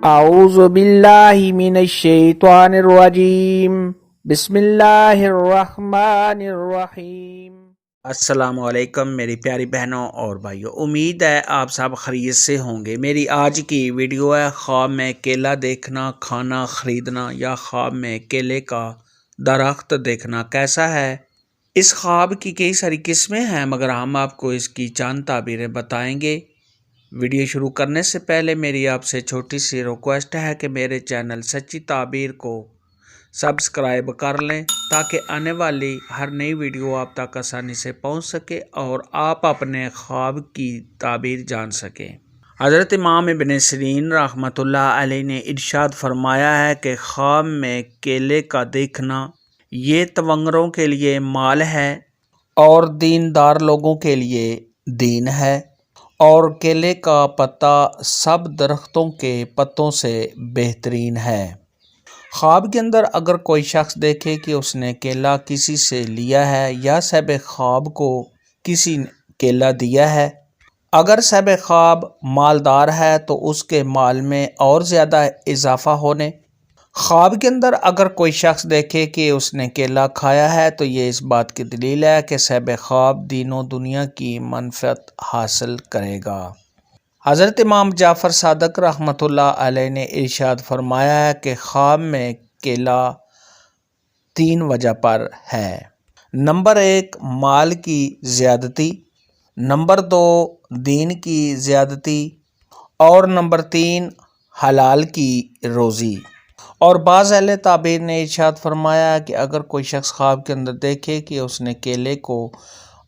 اعوذ باللہ من الشیطان الرجیم بسم اللہ الرحمن الرحیم۔ السلام علیکم میری پیاری بہنوں اور بھائیوں، امید ہے آپ سب خیریت سے ہوں گے۔ میری آج کی ویڈیو ہے خواب میں کیلا دیکھنا، کھانا خریدنا یا خواب میں کیلے کا درخت دیکھنا کیسا ہے۔ اس خواب کی کئی ساری قسمیں ہیں مگر ہم آپ کو اس کی چند تعبیریں بتائیں گے۔ ویڈیو شروع کرنے سے پہلے میری آپ سے چھوٹی سی ریکویسٹ ہے کہ میرے چینل سچی تعبیر کو سبسکرائب کر لیں تاکہ آنے والی ہر نئی ویڈیو آپ تک آسانی سے پہنچ سکے اور آپ اپنے خواب کی تعبیر جان سکیں۔ حضرت امام ابن سیرین رحمۃ اللہ علیہ نے ارشاد فرمایا ہے کہ خواب میں کیلے کا دیکھنا یہ تونگروں کے لیے مال ہے اور دیندار لوگوں کے لیے دین ہے، اور کیلے کا پتا سب درختوں کے پتوں سے بہترین ہے۔ خواب کے اندر اگر کوئی شخص دیکھے کہ اس نے کیلا کسی سے لیا ہے یا صاحب خواب کو کسی نے کیلا دیا ہے، اگر صاحب خواب مالدار ہے تو اس کے مال میں اور زیادہ اضافہ ہونے۔ خواب کے اندر اگر کوئی شخص دیکھے کہ اس نے کیلا کھایا ہے تو یہ اس بات کی دلیل ہے کہ صاحب خواب دین و دنیا کی منفعت حاصل کرے گا۔ حضرت امام جعفر صادق رحمۃ اللہ علیہ نے ارشاد فرمایا ہے کہ خواب میں کیلا 3 وجہ پر ہے۔ نمبر 1 مال کی زیادتی، نمبر 2 دین کی زیادتی، اور نمبر 3 حلال کی روزی۔ اور بعض اہل تعبیر نے ارشاد فرمایا کہ اگر کوئی شخص خواب کے اندر دیکھے کہ اس نے کیلے کو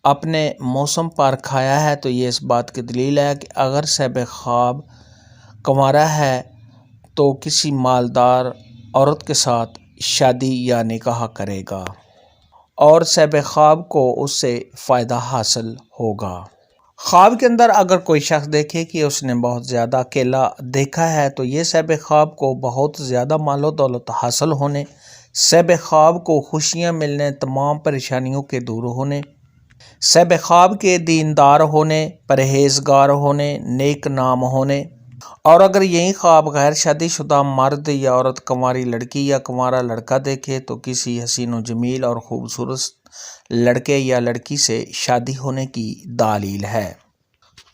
اپنے موسم پر کھایا ہے تو یہ اس بات کی دلیل ہے کہ اگر صاحب خواب کنوارا ہے تو کسی مالدار عورت کے ساتھ شادی یا نکاح کرے گا اور صاحب خواب کو اس سے فائدہ حاصل ہوگا۔ خواب کے اندر اگر کوئی شخص دیکھے کہ اس نے بہت زیادہ کیلا دیکھا ہے تو یہ صاحب خواب کو بہت زیادہ مال و دولت حاصل ہونے، صاحب خواب کو خوشیاں ملنے، تمام پریشانیوں کے دور ہونے، صاحب خواب کے دیندار ہونے، پرہیزگار ہونے، نیک نام ہونے۔ اور اگر یہی خواب غیر شادی شدہ مرد یا عورت، کنواری لڑکی یا کنوارا لڑکا دیکھے تو کسی حسین و جمیل اور خوبصورت لڑکے یا لڑکی سے شادی ہونے کی دلیل ہے۔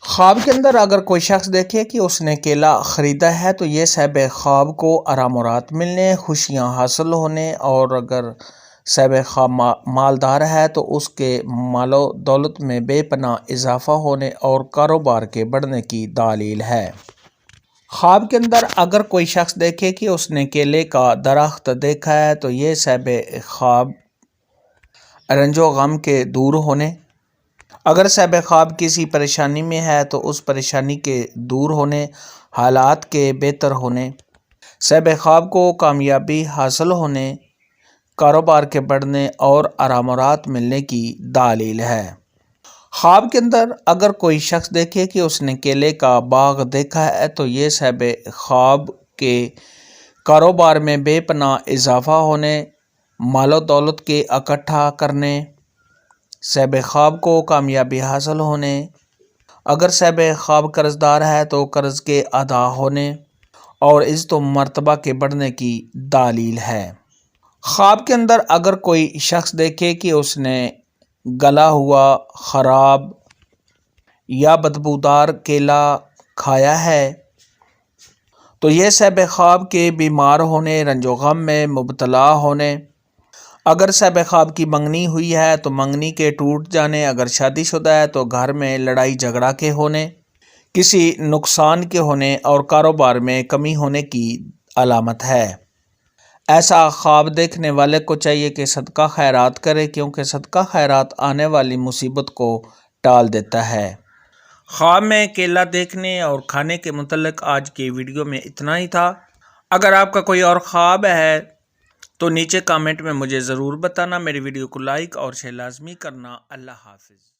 خواب کے اندر اگر کوئی شخص دیکھے کہ اس نے کیلا خریدا ہے تو یہ صاحب خواب کو آرام و راحت ملنے، خوشیاں حاصل ہونے، اور اگر صاحب خواب مالدار ہے تو اس کے مال و دولت میں بے پناہ اضافہ ہونے اور کاروبار کے بڑھنے کی دلیل ہے۔ خواب کے اندر اگر کوئی شخص دیکھے کہ اس نے کیلے کا درخت دیکھا ہے تو یہ صاحب خواب رنج و غم کے دور ہونے، اگر صاحب خواب کسی پریشانی میں ہے تو اس پریشانی کے دور ہونے، حالات کے بہتر ہونے، صاحب خواب کو کامیابی حاصل ہونے، کاروبار کے بڑھنے اور آرام و راحت ملنے کی دلیل ہے۔ خواب کے اندر اگر کوئی شخص دیکھے کہ اس نے کیلے کا باغ دیکھا ہے تو یہ صاحب خواب کے کاروبار میں بے پناہ اضافہ ہونے، مال و دولت کے اکٹھا کرنے، صاحب خواب کو کامیابی حاصل ہونے، اگر صاحب خواب قرض دار ہے تو قرض کے ادا ہونے اور عزت و مرتبہ کے بڑھنے کی دلیل ہے۔ خواب کے اندر اگر کوئی شخص دیکھے کہ اس نے گلا ہوا، خراب یا بدبودار کیلا کھایا ہے تو یہ صاحب خواب کے بیمار ہونے، رنج و غم میں مبتلا ہونے، اگر صاحب خواب کی منگنی ہوئی ہے تو منگنی کے ٹوٹ جانے، اگر شادی شدہ ہے تو گھر میں لڑائی جھگڑا کے ہونے، کسی نقصان کے ہونے اور کاروبار میں کمی ہونے کی علامت ہے۔ ایسا خواب دیکھنے والے کو چاہیے کہ صدقہ خیرات کرے کیونکہ صدقہ خیرات آنے والی مصیبت کو ٹال دیتا ہے۔ خواب میں کیلا دیکھنے اور کھانے کے متعلق آج کی ویڈیو میں اتنا ہی تھا۔ اگر آپ کا کوئی اور خواب ہے تو نیچے کامنٹ میں مجھے ضرور بتانا۔ میری ویڈیو کو لائک اور شیئر لازمی کرنا۔ اللہ حافظ۔